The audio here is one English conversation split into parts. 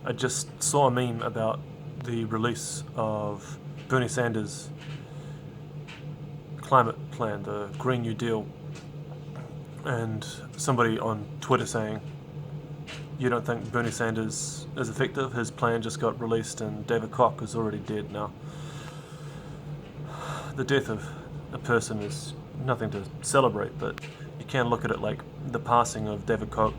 I just saw a meme about the release of Bernie Sanders' climate plan, the Green New Deal, and somebody on Twitter saying, you don't think Bernie Sanders is effective? His plan just got released and David Koch is already dead now. The death of a person is nothing to celebrate, but you can look at it like the passing of David Koch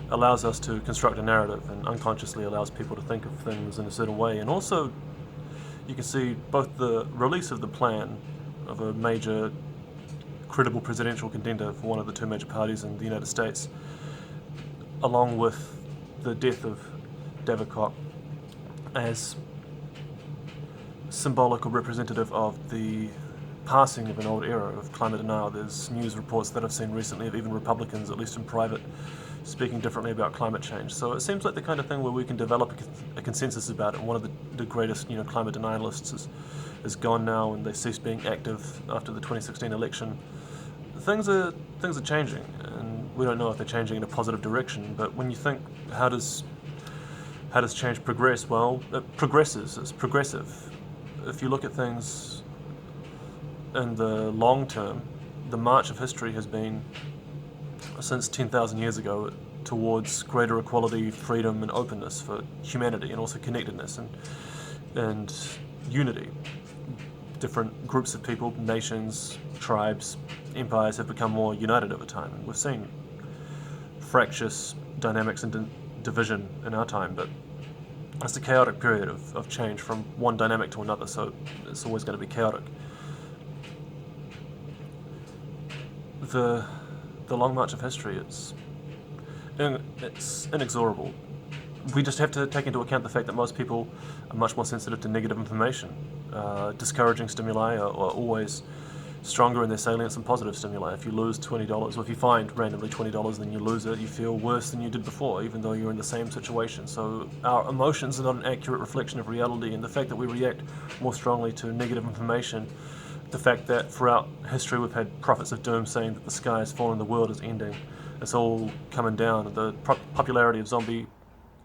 allows us to construct a narrative and unconsciously allows people to think of things in a certain way. And also, you can see both the release of the plan of a major credible presidential contender for one of the two major parties in the United States, along with the death of David Koch, as symbolic or representative of the passing of an old era of climate denial. There's news reports that I've seen recently of even Republicans, at least in private, speaking differently about climate change. So it seems like the kind of thing where we can develop a consensus about it. And one of the greatest climate denialists is gone now, and they ceased being active after the 2016 election. Things are changing, and we don't know if they're changing in a positive direction. But when you think, how does change progress? Well, it progresses. It's progressive. If you look at things in the long term, the march of history has been, since 10,000 years ago, towards greater equality, freedom and openness for humanity, and also connectedness and unity. Different groups of people, nations, tribes, empires have become more united over time. And we've seen fractious dynamics and division in our time, but it's a chaotic period of change from one dynamic to another, so it's always going to be chaotic. The long march of history, it's inexorable. We just have to take into account the fact that most people are much more sensitive to negative information. Discouraging stimuli are always stronger in their salience than positive stimuli. If you lose $20, or if you find randomly $20 then you lose it, you feel worse than you did before, even though you're in the same situation. So our emotions are not an accurate reflection of reality, and the fact that we react more strongly to negative information, the fact that throughout history we've had prophets of doom saying that the sky is falling, the world is ending, it's all coming down. The popularity of zombie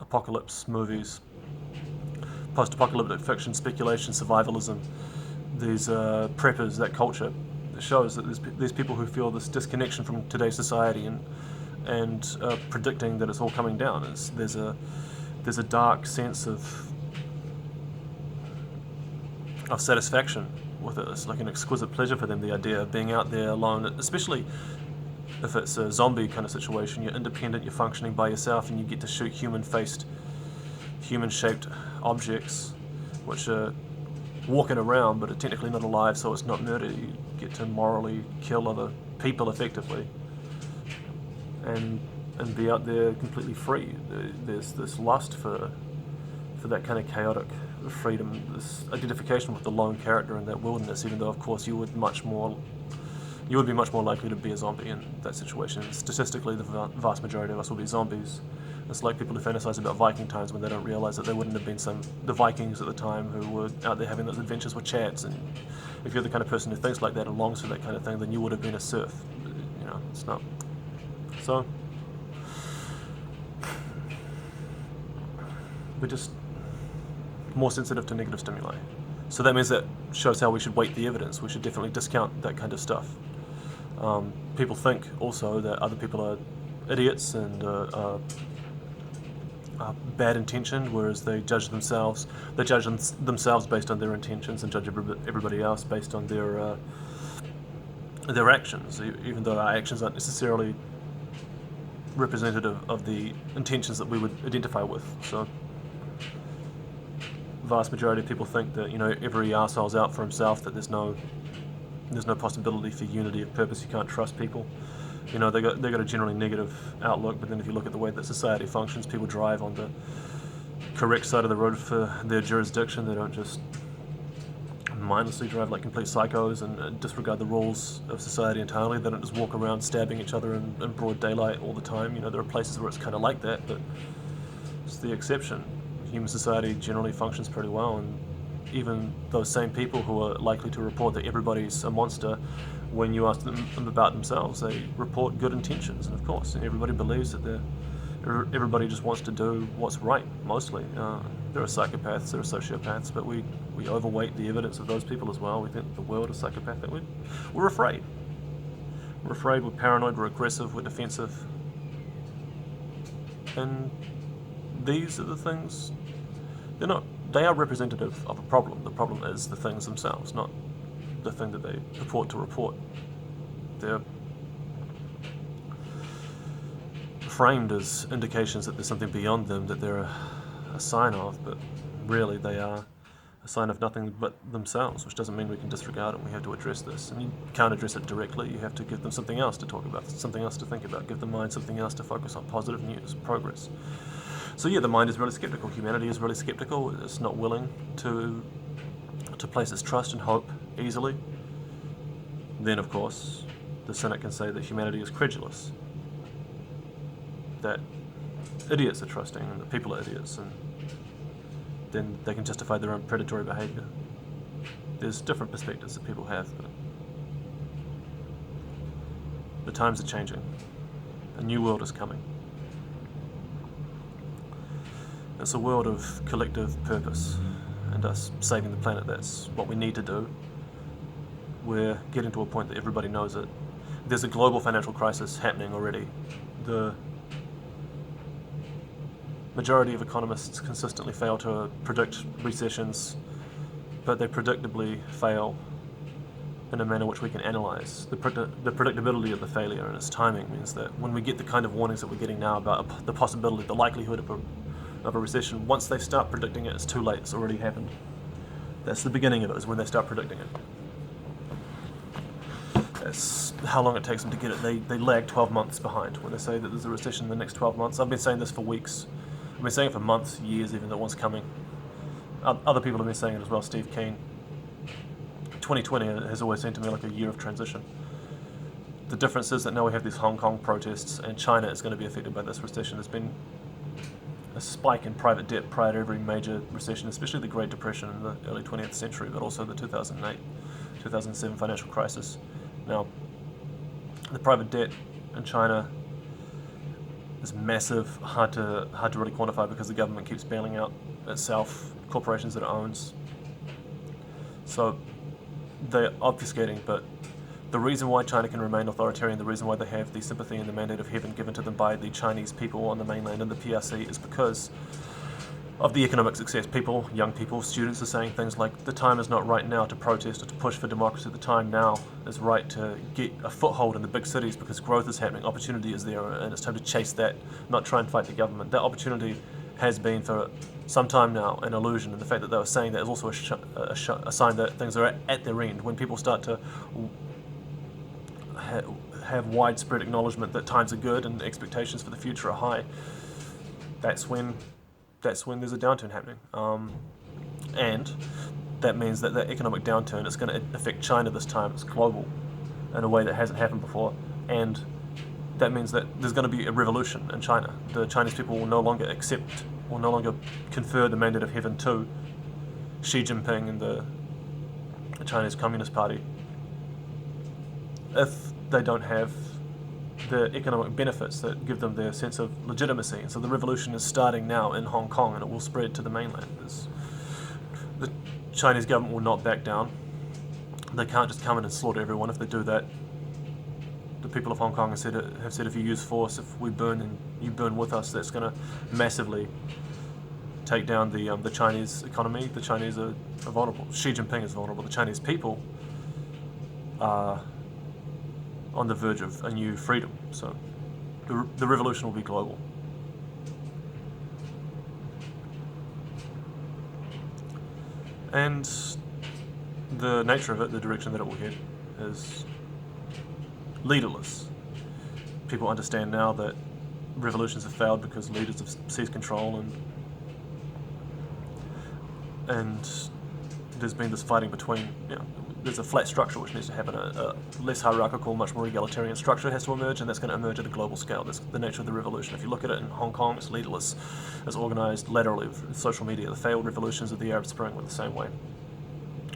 apocalypse movies, post-apocalyptic fiction, speculation, survivalism, these preppers, that culture, shows that there's these people who feel this disconnection from today's society and predicting that it's all coming down. There's a dark sense of satisfaction with it. It's like an exquisite pleasure for them, the idea of being out there alone, especially if it's a zombie kind of situation. You're independent, you're functioning by yourself, and you get to shoot human-shaped objects which are walking around but are technically not alive, so it's not murder. You get to morally kill other people effectively and be out there completely free. There's this lust for that kind of chaotic freedom, this identification with the lone character in that wilderness, even though of course you would be much more likely to be a zombie in that situation. Statistically, the vast majority of us will be zombies. It's like people who fantasize about Viking times when they don't realize that there wouldn't have been the Vikings at the time who were out there having those adventures with Chads. And if you're the kind of person who thinks like that and longs for that kind of thing, then you would have been a serf. It's not. So we're just more sensitive to negative stimuli. So that means that shows how we should weight the evidence. We should definitely discount that kind of stuff. People think also that other people are idiots and bad intentioned, whereas they judge themselves based on their intentions and judge everybody else based on their actions, even though our actions aren't necessarily representative of the intentions that we would identify with. So vast majority of people think that every arsehole's out for himself, that there's no possibility for unity of purpose. You can't trust people. They got a generally negative outlook, but then if you look at the way that society functions, people drive on the correct side of the road for their jurisdiction. They don't just mindlessly drive like complete psychos and disregard the rules of society entirely. They don't just walk around stabbing each other in broad daylight all the time. There are places where it's kind of like that, but it's the exception. Human society generally functions pretty well, and even those same people who are likely to report that everybody's a monster, when you ask them about themselves, they report good intentions. And of course, everybody believes that they're Everybody just wants to do what's right, mostly. There are psychopaths, there are sociopaths, but we overweight the evidence of those people as well. We think the world is psychopathic. We're afraid. We're afraid, we're paranoid, we're aggressive, we're defensive. And these are the things, they are representative of a problem. The problem is the things themselves, not the thing that they purport to report. They're framed as indications that there's something beyond them that they're a sign of, but really they are a sign of nothing but themselves, which doesn't mean we can disregard it. We have to address this, and you can't address it directly. You have to give them something else to talk about, something else to think about, give the mind something else to focus on, positive news, progress. So yeah, the mind is really skeptical. Humanity is really skeptical. It's not willing to place its trust and hope easily. Then, of course, the cynic can say that humanity is credulous, that idiots are trusting and that people are idiots, and then they can justify their own predatory behaviour. There's different perspectives that people have, but the times are changing. A new world is coming. It's a world of collective purpose and us saving the planet. That's what we need to do. We're getting to a point that everybody knows it. There's a global financial crisis happening already. The majority of economists consistently fail to predict recessions, but they predictably fail in a manner which we can analyse. The predictability of the failure and its timing means that when we get the kind of warnings that we're getting now about the possibility, the likelihood of a recession, once they start predicting it, it's too late. It's already happened. That's the beginning of it, is when they start predicting it. That's how long it takes them to get it. They lag 12 months behind when they say that there's a recession in the next 12 months. I've been saying this for weeks. I've been saying it for months, years, even that one's coming. Other people have been saying it as well. Steve Keen. 2020 has always seemed to me like a year of transition. The difference is that now we have these Hong Kong protests, and China is going to be affected by this recession. There's been a spike in private debt prior to every major recession, especially the Great Depression in the early 20th century, but also the 2008, 2007 financial crisis. Now, the private debt in China is massive, hard to really quantify because the government keeps bailing out itself, corporations that it owns. So they're obfuscating, but the reason why China can remain authoritarian, the reason why they have the sympathy and the mandate of heaven given to them by the Chinese people on the mainland and the PRC is because of the economic success. People, young people, students are saying things like, the time is not right now to protest or to push for democracy. The time now is right to get a foothold in the big cities because growth is happening, opportunity is there, and it's time to chase that, not try and fight the government. That opportunity has been for some time now an illusion, and the fact that they were saying that is also a sign that things are at their end. When people start to have widespread acknowledgement that times are good and expectations for the future are high, that's when there's a downturn happening. And that means that the economic downturn is going to affect China this time. It's global in a way that hasn't happened before. And that means that there's going to be a revolution in China. The Chinese people will no longer confer the mandate of heaven to Xi Jinping and the Chinese Communist Party if they don't have the economic benefits that give them their sense of legitimacy. And so the revolution is starting now in Hong Kong, and it will spread to the mainland. The Chinese government will not back down. They can't just come in and slaughter everyone. If they do that, the people of Hong Kong have said if you use force, if we burn and you burn with us, that's going to massively take down the Chinese economy. The Chinese are vulnerable. Xi Jinping is vulnerable. The Chinese people are on the verge of a new freedom. So the revolution will be global. And the nature of it, the direction that it will head, is leaderless. People understand now that revolutions have failed because leaders have seized control, and there's been this fighting between, there's a flat structure which needs to happen. A less hierarchical, much more egalitarian structure has to emerge, and that's going to emerge at a global scale. That's the nature of the revolution. If you look at it in Hong Kong, it's leaderless, it's organised laterally with social media. The failed revolutions of the Arab Spring were the same way.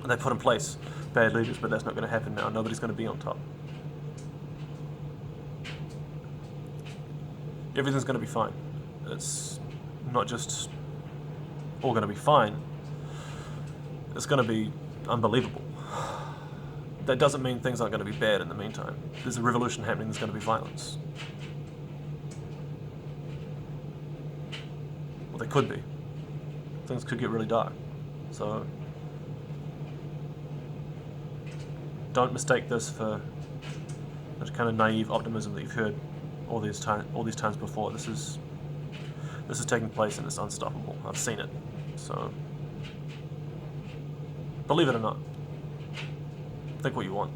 And they put in place bad leaders, but that's not going to happen now. Nobody's going to be on top. Everything's going to be fine. it's not just all going to be fine, it's going to be unbelievable. That doesn't mean things aren't going to be bad in the meantime. There's a revolution happening, there's going to be violence. Well, there could be. Things could get really dark. So don't mistake this for the kind of naive optimism that you've heard all these times before. This is taking place and it's unstoppable. I've seen it. So believe it or not, think what you want.